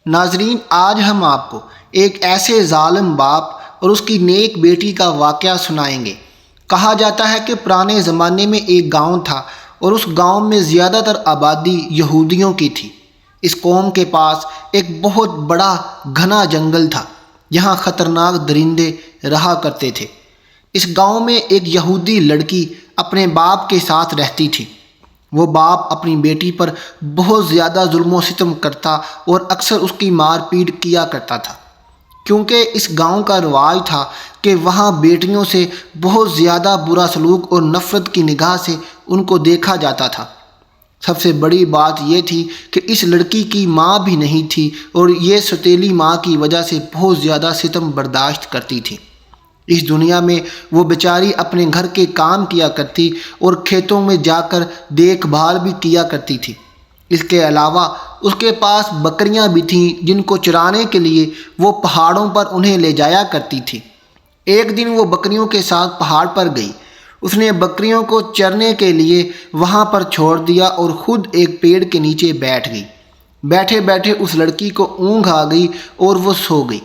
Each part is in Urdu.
ناظرین، آج ہم آپ کو ایک ایسے ظالم باپ اور اس کی نیک بیٹی کا واقعہ سنائیں گے۔ کہا جاتا ہے کہ پرانے زمانے میں ایک گاؤں تھا اور اس گاؤں میں زیادہ تر آبادی یہودیوں کی تھی۔ اس قوم کے پاس ایک بہت بڑا گھنا جنگل تھا جہاں خطرناک درندے رہا کرتے تھے۔ اس گاؤں میں ایک یہودی لڑکی اپنے باپ کے ساتھ رہتی تھی۔ وہ باپ اپنی بیٹی پر بہت زیادہ ظلم و ستم کرتا اور اکثر اس کی مار پیٹ کیا کرتا تھا، کیونکہ اس گاؤں کا رواج تھا کہ وہاں بیٹیوں سے بہت زیادہ برا سلوک اور نفرت کی نگاہ سے ان کو دیکھا جاتا تھا۔ سب سے بڑی بات یہ تھی کہ اس لڑکی کی ماں بھی نہیں تھی اور یہ سوتیلی ماں کی وجہ سے بہت زیادہ ستم برداشت کرتی تھی۔ اس دنیا میں وہ بیچاری اپنے گھر کے کام کیا کرتی اور کھیتوں میں جا کر دیکھ بھال بھی کیا کرتی تھی۔ اس کے علاوہ اس کے پاس بکریاں بھی تھیں جن کو چرانے کے لیے وہ پہاڑوں پر انہیں لے جایا کرتی تھی۔ ایک دن وہ بکریوں کے ساتھ پہاڑ پر گئی۔ اس نے بکریوں کو چرنے کے لیے وہاں پر چھوڑ دیا اور خود ایک پیڑ کے نیچے بیٹھ گئی۔ بیٹھے بیٹھے اس لڑکی کو اونگ آ گئی اور وہ سو گئی۔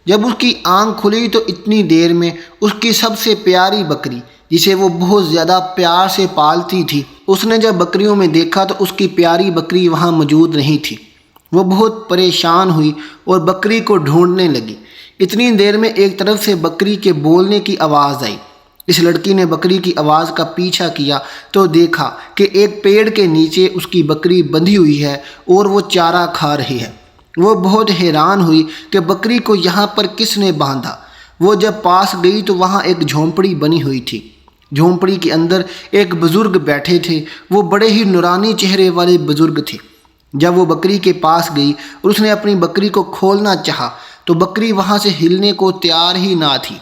جب اس کی آنکھ کھلی تو اتنی دیر میں اس کی سب سے پیاری بکری، جسے وہ بہت زیادہ پیار سے پالتی تھی، اس نے جب بکریوں میں دیکھا تو اس کی پیاری بکری وہاں موجود نہیں تھی۔ وہ بہت پریشان ہوئی اور بکری کو ڈھونڈنے لگی۔ اتنی دیر میں ایک طرف سے بکری کے بولنے کی آواز آئی۔ اس لڑکی نے بکری کی آواز کا پیچھا کیا تو دیکھا کہ ایک پیڑ کے نیچے اس کی بکری بندھی ہوئی ہے اور وہ چارہ کھا رہی ہے۔ وہ بہت حیران ہوئی کہ بکری کو یہاں پر کس نے باندھا۔ وہ جب پاس گئی تو وہاں ایک جھونپڑی بنی ہوئی تھی۔ جھونپڑی کے اندر ایک بزرگ بیٹھے تھے۔ وہ بڑے ہی نورانی چہرے والے بزرگ تھے۔ جب وہ بکری کے پاس گئی اور اس نے اپنی بکری کو کھولنا چاہا تو بکری وہاں سے ہلنے کو تیار ہی نہ تھی۔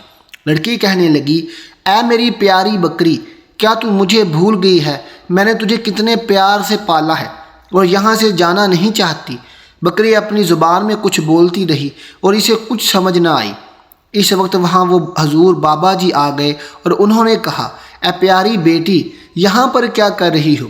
لڑکی کہنے لگی، اے میری پیاری بکری، کیا تو مجھے بھول گئی ہے؟ میں نے تجھے کتنے پیار سے پالا ہے اور یہاں سے جانا نہیں چاہتی۔ بکری اپنی زبان میں کچھ بولتی رہی اور اسے کچھ سمجھ نہ آئی۔ اس وقت وہاں وہ حضور بابا جی آ گئے اور انہوں نے کہا، اے پیاری بیٹی، یہاں پر کیا کر رہی ہو؟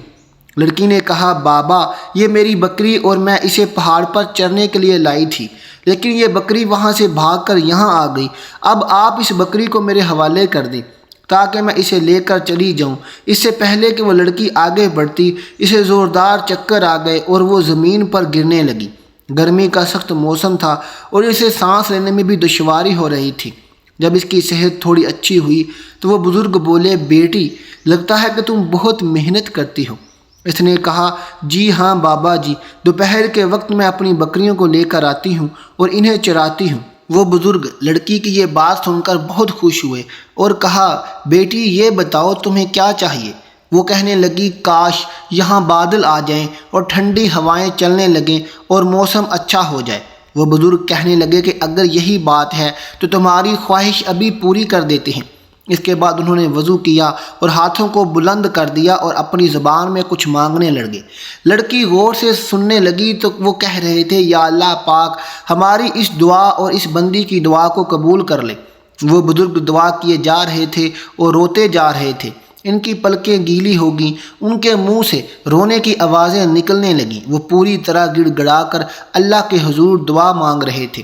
لڑکی نے کہا، بابا، یہ میری بکری اور میں اسے پہاڑ پر چرنے کے لیے لائی تھی، لیکن یہ بکری وہاں سے بھاگ کر یہاں آ گئی۔ اب آپ اس بکری کو میرے حوالے کر دیں تاکہ میں اسے لے کر چلی جاؤں۔ اس سے پہلے کہ وہ لڑکی آگے بڑھتی، اسے زوردار چکر آ گئے اور وہ زمین پر گرنے لگی۔ گرمی کا سخت موسم تھا اور اسے سانس لینے میں بھی دشواری ہو رہی تھی۔ جب اس کی صحت تھوڑی اچھی ہوئی تو وہ بزرگ بولے، بیٹی، لگتا ہے کہ تم بہت محنت کرتی ہو۔ اس نے کہا، جی ہاں بابا جی، دوپہر کے وقت میں اپنی بکریوں کو لے کر آتی ہوں اور انہیں چراتی ہوں۔ وہ بزرگ لڑکی کی یہ بات سن کر بہت خوش ہوئے اور کہا، بیٹی یہ بتاؤ تمہیں کیا چاہیے؟ وہ کہنے لگی، کاش یہاں بادل آ جائیں اور ٹھنڈی ہوائیں چلنے لگیں اور موسم اچھا ہو جائے۔ وہ بزرگ کہنے لگے کہ اگر یہی بات ہے تو تمہاری خواہش ابھی پوری کر دیتے ہیں۔ اس کے بعد انہوں نے وضو کیا اور ہاتھوں کو بلند کر دیا اور اپنی زبان میں کچھ مانگنے لگے۔ لڑکی غور سے سننے لگی تو وہ کہہ رہے تھے، یا اللہ پاک، ہماری اس دعا اور اس بندی کی دعا کو قبول کر لے۔ وہ بزرگ دعا کیے جا رہے تھے اور روتے جا رہے تھے۔ ان کی پلکیں گیلی ہو گئیں، ان کے منہ سے رونے کی آوازیں نکلنے لگیں۔ وہ پوری طرح گڑ گڑا کر اللہ کے حضور دعا مانگ رہے تھے۔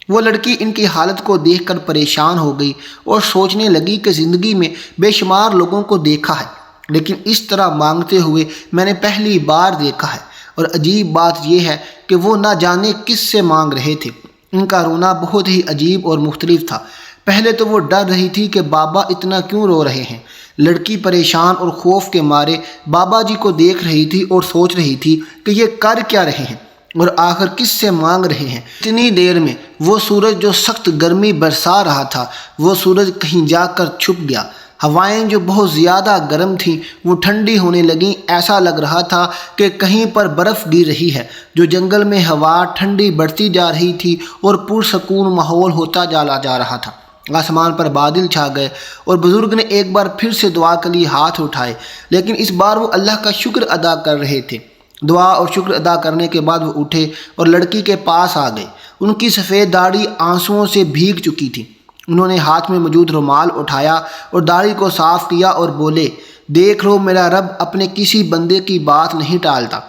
وہ لڑکی ان کی حالت کو دیکھ کر پریشان ہو گئی اور سوچنے لگی کہ زندگی میں بے شمار لوگوں کو دیکھا ہے، لیکن اس طرح مانگتے ہوئے میں نے پہلی بار دیکھا ہے، اور عجیب بات یہ ہے کہ وہ نہ جانے کس سے مانگ رہے تھے۔ ان کا رونا بہت ہی عجیب اور مختلف تھا۔ پہلے تو وہ ڈر رہی تھی کہ بابا اتنا کیوں رو رہے ہیں۔ لڑکی پریشان اور خوف کے مارے بابا جی کو دیکھ رہی تھی اور سوچ رہی تھی کہ یہ کر کیا رہے ہیں اور آخر کس سے مانگ رہے ہیں۔ اتنی دیر میں وہ سورج جو سخت گرمی برسا رہا تھا، وہ سورج کہیں جا کر چھپ گیا۔ ہوائیں جو بہت زیادہ گرم تھیں وہ ٹھنڈی ہونے لگیں۔ ایسا لگ رہا تھا کہ کہیں پر برف گر رہی ہے۔ جو جنگل میں ہوا ٹھنڈی بڑھتی جا رہی تھی اور پرسکون ماحول ہوتا جا رہا تھا۔ آسمان پر بادل چھا گئے اور بزرگ نے ایک بار پھر سے دعا کے لیے ہاتھ اٹھائے، لیکن اس بار وہ اللہ کا شکر ادا کر رہے تھے۔ دعا اور شکر ادا کرنے کے بعد وہ اٹھے اور لڑکی کے پاس آ گئے۔ ان کی سفید داڑھی آنسوؤں سے بھیگ چکی تھی۔ انہوں نے ہاتھ میں موجود رومال اٹھایا اور داڑھی کو صاف کیا اور بولے، دیکھ لو، میرا رب اپنے کسی بندے کی بات نہیں ٹالتا۔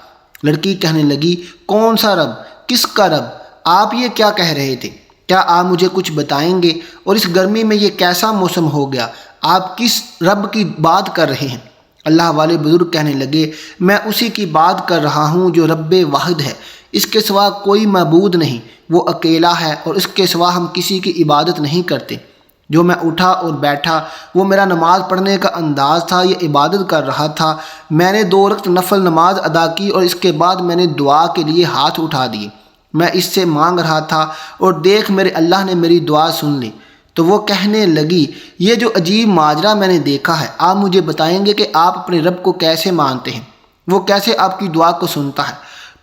لڑکی کہنے لگی، کون سا رب؟ کس کا رب؟ آپ یہ کیا کہہ رہے تھے؟ کیا آپ مجھے کچھ بتائیں گے؟ اور اس گرمی میں یہ کیسا موسم ہو گیا؟ آپ کس رب کی بات کر رہے ہیں؟ اللہ والے بزرگ کہنے لگے، میں اسی کی بات کر رہا ہوں جو رب واحد ہے، اس کے سوا کوئی معبود نہیں، وہ اکیلا ہے اور اس کے سوا ہم کسی کی عبادت نہیں کرتے۔ جو میں اٹھا اور بیٹھا وہ میرا نماز پڑھنے کا انداز تھا، یہ عبادت کر رہا تھا۔ میں نے 2 رکعت نفل نماز ادا کی اور اس کے بعد میں نے دعا کے لیے ہاتھ اٹھا دیے۔ میں اس سے مانگ رہا تھا اور دیکھ میرے اللہ نے میری دعا سن لی۔ تو وہ کہنے لگی، یہ جو عجیب ماجرا میں نے دیکھا ہے، آپ مجھے بتائیں گے کہ آپ اپنے رب کو کیسے مانتے ہیں؟ وہ کیسے آپ کی دعا کو سنتا ہے؟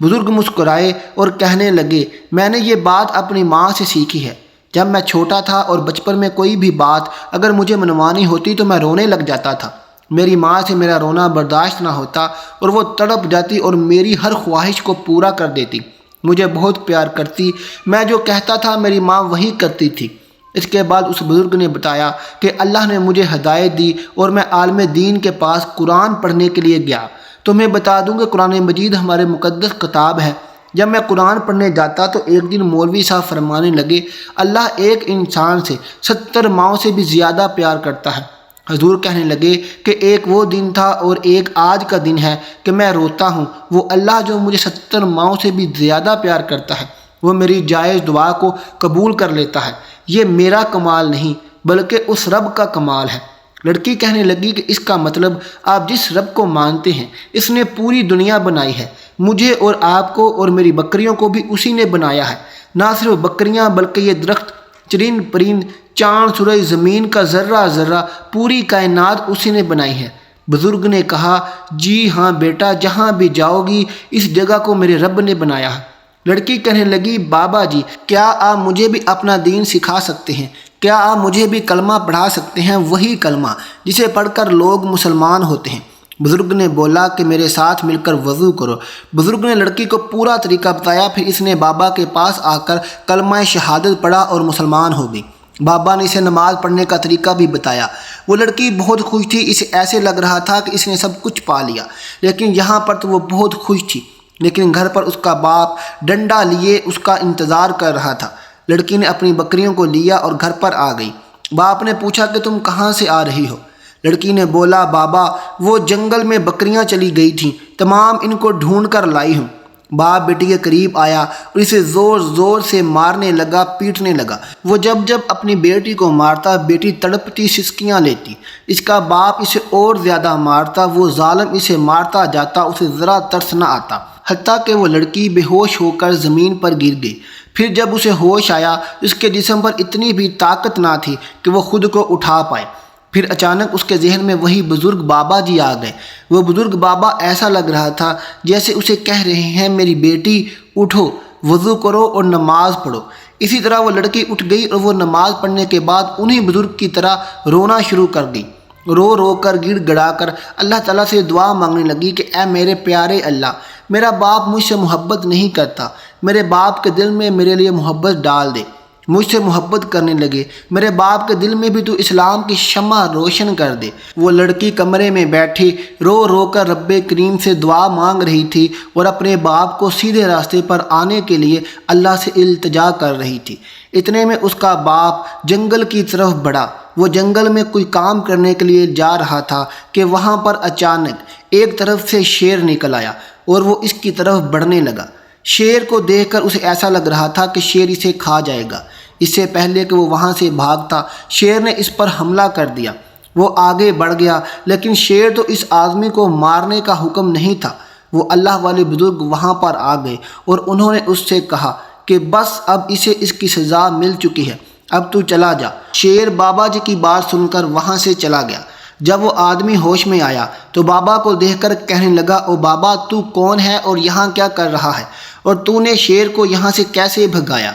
بزرگ مسکرائے اور کہنے لگے، میں نے یہ بات اپنی ماں سے سیکھی ہے۔ جب میں چھوٹا تھا اور بچپن میں کوئی بھی بات اگر مجھے منوانی ہوتی تو میں رونے لگ جاتا تھا۔ میری ماں سے میرا رونا برداشت نہ ہوتا اور وہ تڑپ جاتی اور میری ہر خواہش کو پورا کر دیتی۔ مجھے بہت پیار کرتی، میں جو کہتا تھا میری ماں وہی کرتی تھی۔ اس کے بعد اس بزرگ نے بتایا کہ اللہ نے مجھے ہدایت دی اور میں عالم دین کے پاس قرآن پڑھنے کے لیے گیا۔ تو میں بتا دوں کہ قرآن مجید ہمارے مقدس کتاب ہے۔ جب میں قرآن پڑھنے جاتا تو ایک دن مولوی صاحب فرمانے لگے، اللہ ایک انسان سے 70 ماؤں سے بھی زیادہ پیار کرتا ہے۔ حضور کہنے لگے کہ ایک وہ دن تھا اور ایک آج کا دن ہے کہ میں روتا ہوں۔ وہ اللہ جو مجھے 70 ماؤں سے بھی زیادہ پیار کرتا ہے، وہ میری جائز دعا کو قبول کر لیتا ہے۔ یہ میرا کمال نہیں بلکہ اس رب کا کمال ہے۔ لڑکی کہنے لگی کہ اس کا مطلب آپ جس رب کو مانتے ہیں اس نے پوری دنیا بنائی ہے، مجھے اور آپ کو اور میری بکریوں کو بھی اسی نے بنایا ہے۔ نہ صرف بکریاں بلکہ یہ درخت، چرند پرند، چاند سورج، زمین کا ذرہ ذرہ، پوری کائنات اسی نے بنائی ہے۔ بزرگ نے کہا، جی ہاں بیٹا، جہاں بھی جاؤ گی اس جگہ کو میرے رب نے بنایا ہے۔ لڑکی کہنے لگی، بابا جی کیا آپ مجھے بھی اپنا دین سکھا سکتے ہیں؟ کیا آپ مجھے بھی کلمہ پڑھا سکتے ہیں، وہی کلمہ جسے پڑھ کر لوگ مسلمان ہوتے ہیں؟ بزرگ نے بولا کہ میرے ساتھ مل کر وضو کرو۔ بزرگ نے لڑکی کو پورا طریقہ بتایا، پھر اس نے بابا کے پاس آ کر کلمہ شہادت پڑھا اور مسلمان ہو گئی۔ بابا نے اسے نماز پڑھنے کا طریقہ بھی بتایا۔ وہ لڑکی بہت خوش تھی، اسے ایسے لگ رہا تھا کہ اس نے سب کچھ پا لیا، لیکن یہاں پر تو وہ بہت خوش تھی۔ لیکن گھر پر اس کا باپ ڈنڈا لیے اس کا انتظار کر رہا تھا۔ لڑکی نے اپنی بکریوں کو لیا اور گھر پر آ گئی۔ باپ نے پوچھا کہ تم کہاں سے آ رہی ہو؟ لڑکی نے بولا، بابا وہ جنگل میں بکریاں چلی گئی تھیں، تمام ان کو ڈھونڈ کر لائی ہوں۔ باپ بیٹی کے قریب آیا اور اسے زور زور سے مارنے لگا، پیٹنے لگا۔ وہ جب جب اپنی بیٹی کو مارتا بیٹی تڑپتی، سسکیاں لیتی۔ اس کا باپ اسے اور زیادہ مارتا، وہ ظالم اسے مارتا جاتا، اسے ذرا ترس نہ آتا، حتیٰ کہ وہ لڑکی بے ہوش ہو کر زمین پر گر گئی۔ پھر جب اسے ہوش آیا اس کے جسم پر اتنی بھی طاقت نہ تھی کہ وہ خود کو اٹھا پائے۔ پھر اچانک اس کے ذہن میں وہی بزرگ بابا جی آ گئے۔ وہ بزرگ بابا ایسا لگ رہا تھا جیسے اسے کہہ رہے ہیں، میری بیٹی اٹھو، وضو کرو اور نماز پڑھو۔ اسی طرح وہ لڑکی اٹھ گئی اور وہ نماز پڑھنے کے بعد انہی بزرگ کی طرح رونا شروع کر گئی۔ رو رو کر گڑ گڑا کر اللہ تعالیٰ سے دعا مانگنے لگی کہ اے میرے پیارے اللہ، میرا باپ مجھ سے محبت نہیں کرتا، میرے باپ کے دل میں میرے لیے محبت ڈال دے۔ مجھ سے محبت کرنے لگے، میرے باپ کے دل میں بھی تو اسلام کی شمع روشن کر دے۔ وہ لڑکی کمرے میں بیٹھی رو رو کر رب کریم سے دعا مانگ رہی تھی اور اپنے باپ کو سیدھے راستے پر آنے کے لیے اللہ سے التجا کر رہی تھی۔ اتنے میں اس کا باپ جنگل کی طرف بڑھا۔ وہ جنگل میں کوئی کام کرنے کے لیے جا رہا تھا کہ وہاں پر اچانک ایک طرف سے شیر نکل آیا اور وہ اس کی طرف بڑھنے لگا۔ شیر کو دیکھ کر اسے ایسا لگ رہا تھا کہ شیر اسے کھا جائے گا۔ اس سے پہلے کہ وہ وہاں سے بھاگتا، شیر نے اس پر حملہ کر دیا۔ وہ آگے بڑھ گیا، لیکن شیر تو اس آدمی کو مارنے کا حکم نہیں تھا۔ وہ اللہ والے بزرگ وہاں پر آ گئے اور انہوں نے اس سے کہا کہ بس اب اسے اس کی سزا مل چکی ہے، اب تو چلا جا۔ شیر بابا جی کی بات سن کر وہاں سے چلا گیا۔ جب وہ آدمی ہوش میں آیا تو بابا کو دیکھ کر کہنے لگا، او بابا تو کون ہے اور یہاں کیا کر رہا ہے، اور تو نے شیر کو یہاں سے کیسے بھگایا؟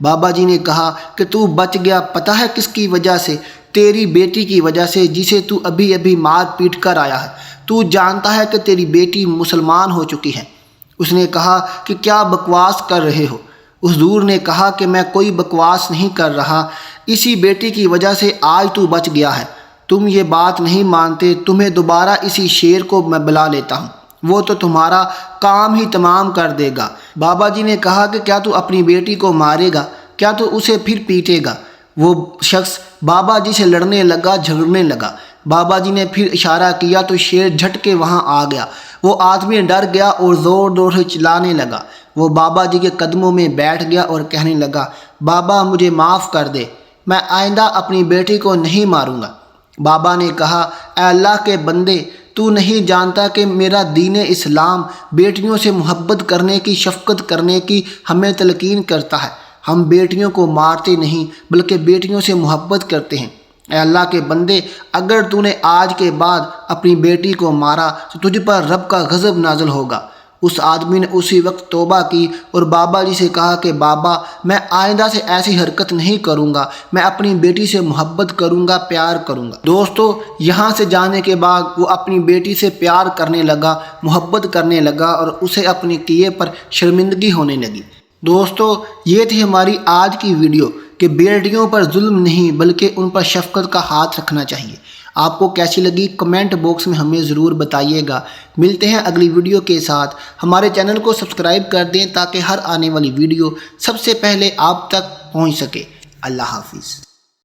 بابا جی نے کہا کہ تو بچ گیا، پتہ ہے کس کی وجہ سے؟ تیری بیٹی کی وجہ سے، جسے تو ابھی ابھی مار پیٹ کر آیا ہے۔ تو جانتا ہے کہ تیری بیٹی مسلمان ہو چکی ہے۔ اس نے کہا کہ کیا بکواس کر رہے ہو؟ حضور نے کہا کہ میں کوئی بکواس نہیں کر رہا، اسی بیٹی کی وجہ سے آج تو بچ گیا ہے۔ تم یہ بات نہیں مانتے، تمہیں دوبارہ اسی شیر کو میں بلا لیتا ہوں۔ وہ تو تمہارا کام ہی تمام کر دے گا۔ بابا جی نے کہا کہ کیا تو اپنی بیٹی کو مارے گا؟ کیا تو اسے پھر پیٹے گا؟ وہ شخص بابا جی سے لڑنے لگا، جھگڑنے لگا۔ بابا جی نے پھر اشارہ کیا تو شیر جھٹ کے وہاں آ گیا۔ وہ آدمی ڈر گیا اور زور زور سے چلانے لگا۔ وہ بابا جی کے قدموں میں بیٹھ گیا اور کہنے لگا، بابا مجھے معاف کر دے، میں آئندہ اپنی بیٹی کو نہیں ماروں گا۔ بابا نے کہا، اے اللہ کے بندے، تو نہیں جانتا کہ میرا دین اسلام بیٹیوں سے محبت کرنے کی، شفقت کرنے کی ہمیں تلقین کرتا ہے۔ ہم بیٹیوں کو مارتے نہیں بلکہ بیٹیوں سے محبت کرتے ہیں۔ اے اللہ کے بندے، اگر تو نے آج کے بعد اپنی بیٹی کو مارا تو تجھ پر رب کا غضب نازل ہوگا۔ اس آدمی نے اسی وقت توبہ کی اور بابا جی سے کہا کہ بابا میں آئندہ سے ایسی حرکت نہیں کروں گا، میں اپنی بیٹی سے محبت کروں گا، پیار کروں گا۔ دوستو، یہاں سے جانے کے بعد وہ اپنی بیٹی سے پیار کرنے لگا، محبت کرنے لگا اور اسے اپنے کیے پر شرمندگی ہونے لگی۔ دوستو، یہ تھی ہماری آج کی ویڈیو کہ بیٹیوں پر ظلم نہیں بلکہ ان پر شفقت کا ہاتھ رکھنا چاہیے۔ آپ کو کیسی لگی کمنٹ باکس میں ہمیں ضرور بتائیے گا۔ ملتے ہیں اگلی ویڈیو کے ساتھ۔ ہمارے چینل کو سبسکرائب کر دیں تاکہ ہر آنے والی ویڈیو سب سے پہلے آپ تک پہنچ سکے۔ اللہ حافظ۔